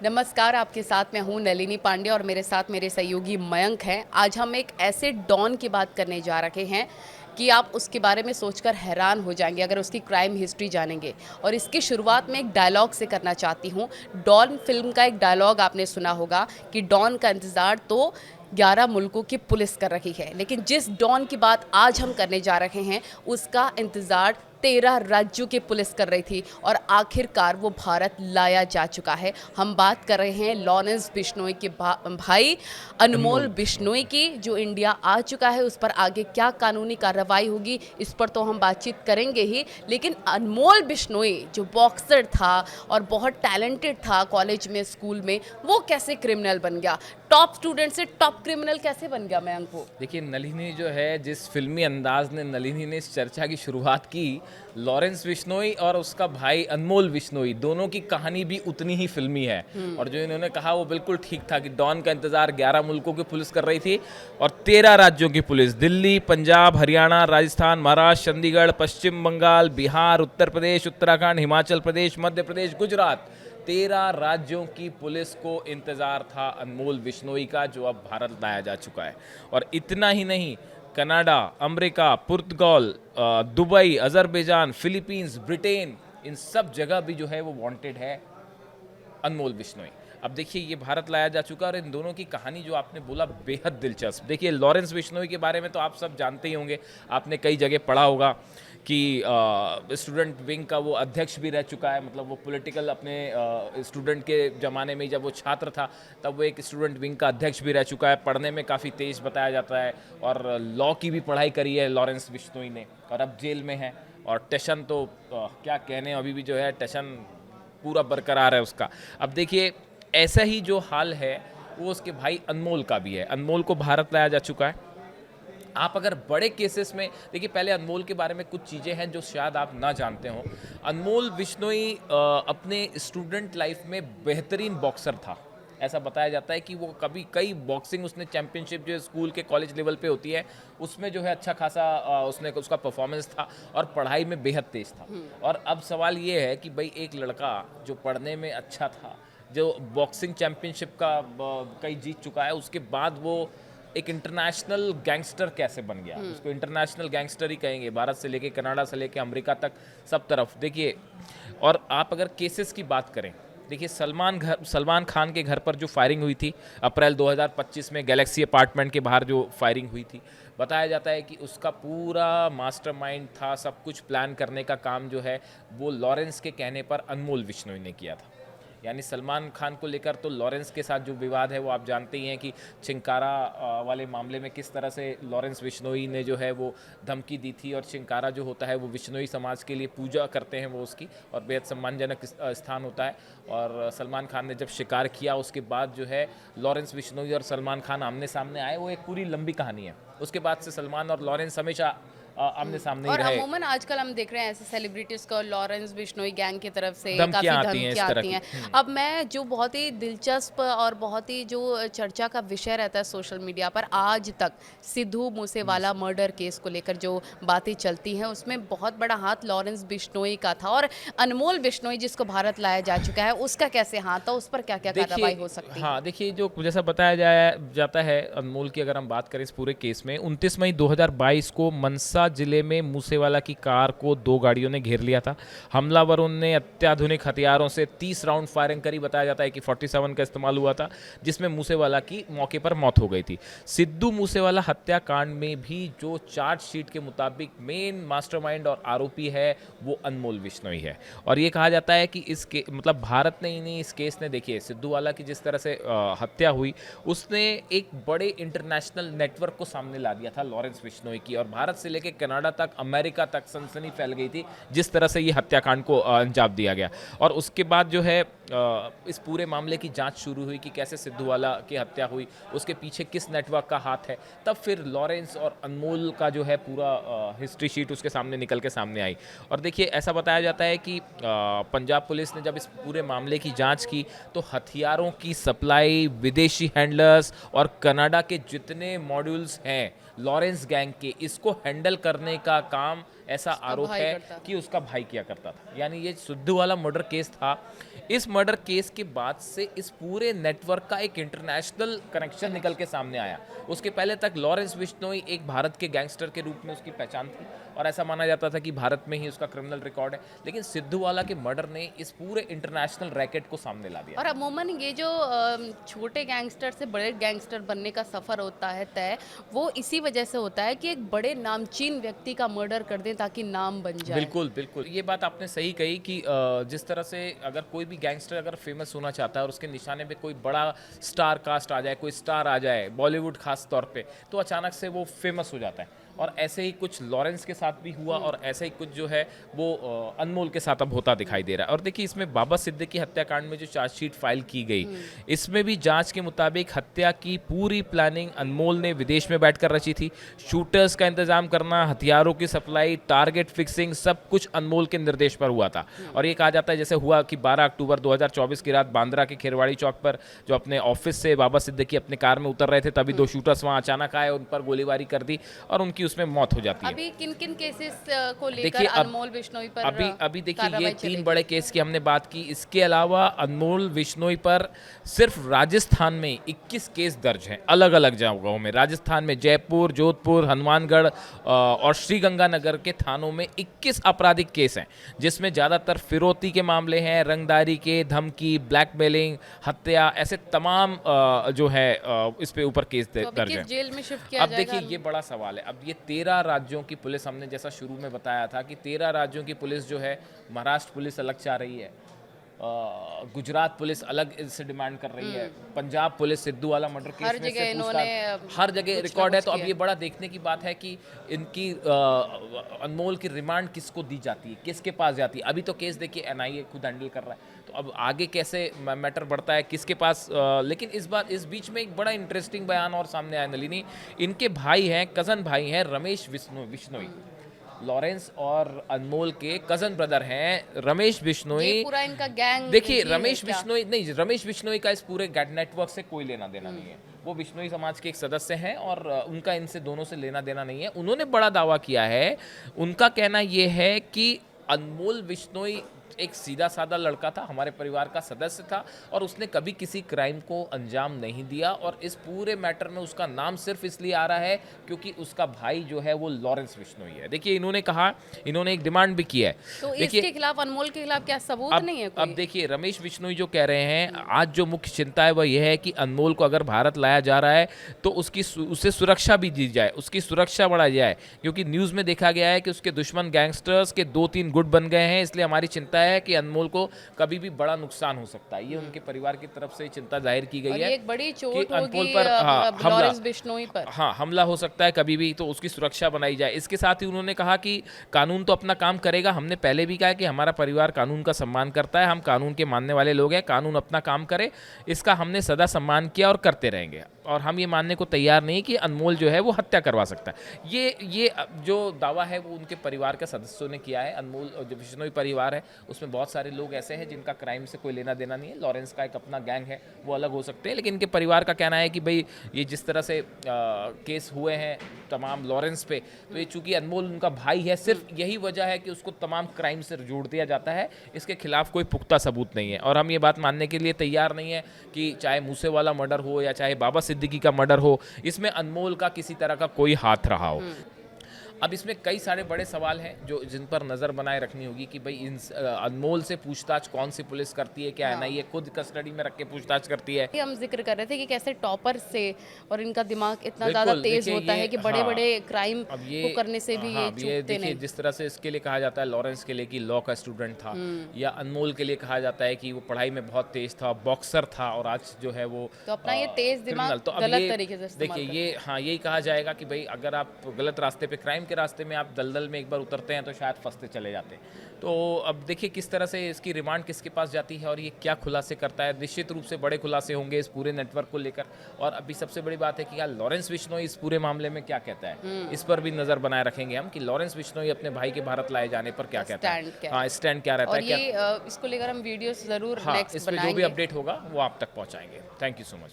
नमस्कार, आपके साथ मैं हूँ नलिनी पांडे और मेरे साथ मेरे सहयोगी मयंक हैं। आज हम एक ऐसे डॉन की बात करने जा रहे हैं कि आप उसके बारे में सोचकर हैरान हो जाएंगे अगर उसकी क्राइम हिस्ट्री जानेंगे। और इसकी शुरुआत में एक डायलॉग से करना चाहती हूँ। डॉन फिल्म का एक डायलॉग आपने सुना होगा कि डॉन का इंतज़ार तो 11 मुल्कों की पुलिस कर रही है, लेकिन जिस डॉन की बात आज हम करने जा रहे हैं उसका इंतज़ार 13 राज्यों की पुलिस कर रही थी और आखिरकार वो भारत लाया जा चुका है। हम बात कर रहे हैं लॉरेंस बिश्नोई के भाई अनमोल अनमोल बिश्नोई बिश्नोई का। की, जो इंडिया आ चुका है। उस पर आगे क्या कानूनी कार्रवाई होगी इस पर तो हम बातचीत करेंगे ही, लेकिन अनमोल बिश्नोई जो बॉक्सर था और बहुत टैलेंटेड था कॉलेज में, स्कूल में, वो कैसे क्रिमिनल बन गया? टॉप स्टूडेंट से टॉप क्रिमिनल कैसे बन गया मयंक वो? देखिए, नलिनी जो है, जिस फिल्मी अंदाज ने नलिनी ने इस चर्चा की शुरुआत की, लॉरेंस बिश्नोई और उसका भाई अनमोल बिश्नोई दोनों की कहानी भी उतनी ही फिल्मी है। और जो इन्होंने कहा वो बिल्कुल ठीक था कि डॉन का इंतजार 11 मुल्कों की पुलिस कर रही थी और 13 राज्यों की पुलिस, दिल्ली, पंजाब, हरियाणा, राजस्थान, महाराष्ट्र, चंडीगढ़, पश्चिम बंगाल, बिहार, उत्तर प्रदेश, उत्तराखंड, हिमाचल प्रदेश, मध्य प्रदेश, गुजरात, 13 राज्यों की पुलिस को इंतजार था अनमोल बिश्नोई का, जो अब भारत लाया जा चुका है। और इतना ही नहीं, कनाडा, अमेरिका, पुर्तगाल, दुबई, अजरबैजान, फिलीपींस, ब्रिटेन, इन सब जगह भी जो है वो वांटेड है अनमोल बिश्नोई। अब देखिए, ये भारत लाया जा चुका है और इन दोनों की कहानी जो आपने बोला, बेहद दिलचस्प। देखिए, लॉरेंस बिश्नोई के बारे में तो आप सब जानते ही होंगे, आपने कई जगह पढ़ा होगा कि स्टूडेंट विंग का वो अध्यक्ष भी रह चुका है। मतलब वो पॉलिटिकल अपने स्टूडेंट के ज़माने में, जब वो छात्र था तब वो एक स्टूडेंट विंग का अध्यक्ष भी रह चुका है। पढ़ने में काफ़ी तेज बताया जाता है और लॉ की भी पढ़ाई करी है लॉरेंस बिश्नोई ने, और अब जेल में है। और टेशन तो क्या कहने, अभी भी जो है टेशन पूरा बरकरार है उसका। अब देखिए, ऐसा ही जो हाल है वो उसके भाई अनमोल का भी है। अनमोल को भारत लाया जा चुका है। आप अगर बड़े केसेस में देखिए, पहले अनमोल के बारे में कुछ चीज़ें हैं जो शायद आप ना जानते हो। अनमोल बिश्नोई अपने स्टूडेंट लाइफ में बेहतरीन बॉक्सर था। ऐसा बताया जाता है कि वो कभी कई बॉक्सिंग, उसने चैंपियनशिप जो स्कूल के कॉलेज लेवल पे होती है उसमें जो है अच्छा खासा उसने उसका परफॉर्मेंस था और पढ़ाई में बेहद तेज था। और अब सवाल ये है कि भाई, एक लड़का जो पढ़ने में अच्छा था, जो बॉक्सिंग चैंपियनशिप का कई जीत चुका है, उसके बाद वो एक इंटरनेशनल गैंगस्टर कैसे बन गया? उसको इंटरनेशनल गैंगस्टर ही कहेंगे, भारत से लेके कनाडा से लेके अमेरिका तक, सब तरफ। देखिए, और आप अगर केसेस की बात करें, देखिए, सलमान खान के घर पर जो फायरिंग हुई थी अप्रैल 2025 में, गैलेक्सी अपार्टमेंट के बाहर जो फायरिंग हुई थी, बताया जाता है कि उसका पूरा मास्टरमाइंड था, सब कुछ प्लान करने का काम जो है वो लॉरेंस के कहने पर अनमोल बिश्नोई ने किया था। यानी सलमान खान को लेकर तो लॉरेंस के साथ जो विवाद है वो आप जानते ही हैं कि चिंकारा वाले मामले में किस तरह से लॉरेंस बिश्नोई ने जो है वो धमकी दी थी। और चिंकारा जो होता है वो बिश्नोई समाज के लिए पूजा करते हैं वो उसकी, और बेहद सम्मानजनक स्थान होता है। और सलमान खान ने जब शिकार किया उसके बाद जो है लॉरेंस बिश्नोई और सलमान खान आमने सामने आए, वो एक पूरी लंबी कहानी है। उसके बाद से सलमान और लॉरेंस हमेशा आमने सामने ही और रहे। अमूमन आजकल हम देख रहे हैं ऐसे सेलिब्रिटीज को लॉरेंस बिश्नोई गैंग की तरफ से काफ़ी धमकियाँ आती हैं इस धमकियाँ तरह आती की। हैं। अब मैं जो बहुत ही दिलचस्प और बहुत ही जो चर्चा का विषय रहता है सोशल मीडिया पर आज तक, सिद्धू मूसेवाला मर्डर केस को लेकर जो बातें चलती हैं उसमें बहुत बड़ा हाथ लॉरेंस बिश्नोई का था। और अनमोल बिश्नोई जिसको भारत लाया जा चुका है, उसका कैसे हाथ था? उस पर क्या क्या कार्रवाई हो देखिए, सकती है? हाँ, देखिए, जो जैसा बताया जाया जाता है अनमोल की, अगर हम बात करें इस पूरे केस में, 29 मई 2022 को मनसा जिले में मूसेवाला की कार को 2 गाड़ियों ने घेर लिया था। हमलावरों ने अत्याधुनिक हथियारों से 30 राउंड फायरिंग करी। बताया जाता है कि 47 का इस्तेमाल हुआ था, जिसमें मूसेवाला की मौके पर मौत हो गई थी। सिद्धू मूसेवाला हत्याकांड में भी जो चार्जशीट के मुताबिक मेन मास्टरमाइंड और आरोपी है वो अनमोल बिश्नोई है। और ये कहा जाता है कि मतलब भारत ने ही नहीं, इस केस ने, देखिए, सिद्धू वाला की जिस तरह से हत्या हुई, उसने एक बड़े इंटरनेशनल नेटवर्क को सामने ला दिया था लॉरेंस बिश्नोई की। और भारत से लेकर कनाडा तक, अमेरिका तक सनसनी फैल गई थी जिस तरह से ये हत्याकांड को अंजाम दिया गया। और उसके बाद जो है इस पूरे मामले की जांच शुरू हुई कि कैसे सिद्धू वाला की हत्या हुई, उसके पीछे किस नेटवर्क का हाथ है। तब फिर लॉरेंस और अनमोल का जो है पूरा हिस्ट्री शीट उसके सामने निकल के सामने आई। और देखिए, ऐसा बताया जाता है कि पंजाब पुलिस ने जब इस पूरे मामले की जांच की तो हथियारों की सप्लाई, विदेशी हैंडलर्स और कनाडा के जितने मॉड्यूल्स हैं लॉरेंस गैंग के, इसको हैंडल करने का काम ऐसा आरोप भाई है करता था। कि उसका भाई किया करता था। यानी ये सिद्धू वाला मर्डर केस था। इस मर्डर केस के बाद से इस पूरे नेटवर्क का एक इंटरनेशनल कनेक्शन निकल के सामने आया। उसके पहले तक लॉरेंस बिश्नोई एक भारत के गैंगस्टर के रूप में उसकी पहचान थी और ऐसा माना जाता था कि भारत में ही उसका क्रिमिनल रिकॉर्ड है, लेकिन सिद्धू वाला के मर्डर ने इस पूरे इंटरनेशनल रैकेट को सामने ला दिया। और अमूमन ये जो छोटे गैंगस्टर से बड़े गैंगस्टर बनने का सफ़र होता है तय, वो इसी वजह से होता है कि एक बड़े नामचीन व्यक्ति का मर्डर कर दें ताकि नाम बन जाए। बिल्कुल बिल्कुल, ये बात आपने सही कही कि जिस तरह से अगर कोई भी गैंगस्टर अगर फेमस होना चाहता है और उसके निशाने पे कोई बड़ा स्टार कास्ट आ जाए, कोई स्टार आ जाए बॉलीवुड खास तौर पे, तो अचानक से वो फेमस हो जाता है। और ऐसे ही कुछ लॉरेंस के साथ भी हुआ और ऐसे ही कुछ जो है वो अनमोल के साथ अब होता दिखाई दे रहा है। और देखिए इसमें बाबा सिद्दीकी हत्याकांड में जो चार्जशीट फाइल की गई, इसमें भी जांच के मुताबिक हत्या की पूरी प्लानिंग अनमोल ने विदेश में बैठकर रची थी। शूटर्स का इंतजाम करना, हथियारों की सप्लाई, टारगेट फिक्सिंग, सब कुछ अनमोल के निर्देश पर हुआ था। और ये कहा जाता है जैसे हुआ कि 12 अक्टूबर 2024 की रात बांद्रा के खेरवाड़ी चौक पर जो अपने ऑफिस से बाबा सिद्दीकी अपने कार में उतर रहे थे, तभी दो शूटर्स वहां अचानक आए, उन पर गोलीबारी कर दी और उनकी उसमें मौत हो जाती है। अभी किन किन केसेस को लेकर देखिए अनमोल बिश्नोई पर अभी देखिए ये कार्रवाई 3 चलेगी? बड़े केस की हमने बात की। इसके अलावा अनमोल बिश्नोई पर सिर्फ राजस्थान में 21 केस दर्ज हैं, अलग अलग जगहों में। राजस्थान में जयपुर, जोधपुर, हनुमानगढ़ और श्रीगंगानगर के थानों में 21 आपराधिक केस हैं, जिसमें ज़्यादातर फिरौती के मामले हैं, रंगदारी के, धमकी, ब्लैकमेलिंग, हत्या, ऐसे तमाम जो है इस पे ऊपर केस तो अभी दर्ज किस हैं। जेल में शिफ्ट किया अब जाएगा? देखिए ये बड़ा सवाल है। अब ये 13 राज्यों की पुलिस, हमने जैसा शुरू में बताया था कि 13 राज्यों की पुलिस जो है, महाराष्ट्र पुलिस अलग चाह रही है, गुजरात पुलिस अलग इससे डिमांड कर रही है, पंजाब पुलिस सिद्धू वाला मर्डर केस हर में जगह से इन्होंने हर जगह कुछ ना रिकॉर्ड है। कुछ तो अब किया। ये बड़ा देखने की बात है कि इनकी अनमोल की रिमांड किसको दी जाती है, किसके पास जाती है। अभी तो केस देखिए एनआईए खुद हैंडल कर रहा है, तो अब आगे कैसे मैटर बढ़ता है, किसके पास लेकिन इस बार इस बीच में एक बड़ा इंटरेस्टिंग बयान और सामने आया नलिनी। इनके भाई हैं, कज़न भाई हैं रमेश बिश्नोई, लॉरेंस और अनमोल के कज़न ब्रदर हैं रमेश बिश्नोई। ये पूरा इनका गैंग देखिए ही है रमेश क्या? बिश्नोई नहीं, रमेश बिश्नोई का इस पूरे नेटवर्क से कोई लेना देना नहीं है। वो बिश्नोई समाज के एक सदस्य हैं और उनका इनसे दोनों से लेना देना नहीं है। उन्होंने बड़ा दावा किया है, उनका कहना ये है कि अनमोल बिश्नोई एक सीधा साधा लड़का था, हमारे परिवार का सदस्य था और उसने कभी किसी क्राइम को अंजाम नहीं दिया। और इस पूरे मैटर में उसका नाम सिर्फ इसलिए आ रहा है क्योंकि उसका भाई जो है वो लॉरेंस बिश्नोई है। देखिए इन्होंने कहा, इन्होंने एक डिमांड भी किया है। तो देखिए इसके खिलाफ, अनमोल के खिलाफ क्या सबूत नहीं है कोई? अब देखिए रमेश बिश्नोई जो कह रहे हैं, आज जो मुख्य चिंता है वह यह है कि अनमोल को अगर भारत लाया जा रहा है तो उसे सुरक्षा भी दी जाए, उसकी सुरक्षा बढ़ाई जाए, क्योंकि न्यूज़ में देखा गया है कि उसके दुश्मन गैंगस्टर्स के 2-3 गुट बन गए हैं। इसलिए हमारी चिंता है कि अनमोल को कभी भी बड़ा नुकसान हो सकता है। ये उनके परिवार की तरफ से चिंता जाहिर की और गई ये है एक बड़ी कि चोट अनमोल होगी पर लॉरेंस बिश्नोई पर। हाँ हमला हो सकता है कभी भी, तो उसकी सुरक्षा बनाई जाए। इसके साथ ही उन्होंने कहा कि कानून तो अपना काम करेगा। हमने पहले भी कहा है कि हमारा परिवार कानून का सम्मान करता है, हम कानून के मानने वाले लोग हैं, कानून अपना काम करे, इसका हमने सदा सम्मान किया और करते रहेंगे। और हम ये मानने को तैयार नहीं कि अनमोल जो है वो हत्या करवा सकता है। ये जो दावा है वो उनके परिवार के सदस्यों ने किया है। अनमोल जो बिश्नोई परिवार है उसमें बहुत सारे लोग ऐसे हैं जिनका क्राइम से कोई लेना देना नहीं है। लॉरेंस का एक अपना गैंग है, वो अलग हो सकते हैं, लेकिन इनके परिवार का कहना है कि भाई ये जिस तरह से केस हुए हैं तमाम लॉरेंस पे, तो ये चूंकि अनमोल उनका भाई है, सिर्फ यही वजह है कि उसको तमाम क्राइम से जोड़ दिया जाता है। इसके खिलाफ कोई पुख्ता सबूत नहीं है और हम ये बात मानने के लिए तैयार नहीं है कि चाहे मूसे वाला मर्डर हो या चाहे बाबा सिद्दीकी का मर्डर हो, इसमें अनमोल का किसी तरह का कोई हाथ रहा हो। अब इसमें कई सारे बड़े सवाल हैं जो जिन पर नज़र बनाए रखनी होगी कि भाई इन अनमोल से पूछताछ कौन सी पुलिस करती है, क्या एनआईए खुद कस्टडी में रख के पूछताछ करती है। हम जिक्र कर रहे थे कि कैसे टॉपर से और इनका दिमाग इतना बिल्कुल, ज़्यादा तेज देखिए होता ये- है कि बड़े हाँ, बड़े क्राइम अब ये को करने से भी ये अब चूकते देखिए नहीं। जिस तरह से इसके लिए कहा जाता है लॉरेंस के लिए कि लॉ का स्टूडेंट था, या अनमोल के लिए कहा जाता है कि वो पढ़ाई में बहुत तेज था, बॉक्सर था और आज जो है वो तो अपना ये तेज दिमाग criminal। तो अब गलत ये तरीके से इस्तेमाल देखिए ये हाँ यही कहा जाएगा कि भाई अगर आप गलत रास्ते पे, क्राइम के रास्ते में आप दलदल में एक बार उतरते हैं तो शायद फंसते चले जाते हैं। तो अब देखिए किस तरह से इसकी रिमांड किसके पास जाती है और ये क्या खुलासे करता है। निश्चित रूप से बड़े खुलासे होंगे इस पूरे नेटवर्क को लेकर। और अभी सबसे बड़ी बात है कि यार लॉरेंस बिश्नोई इस पूरे मामले में क्या कहता है, इस पर भी नजर बनाए रखेंगे हम कि लॉरेंस बिश्नोई अपने भाई के भारत लाए जाने पर क्या कहता स्टैंड है। क्या हाँ स्टैंड क्या रहता और है, क्या ये इसको लेकर हम वीडियो जरूर हाँ नेक्स्ट इस पर जो भी बनाएंगे। अपडेट होगा वो आप तक पहुंचाएंगे। Thank you so much.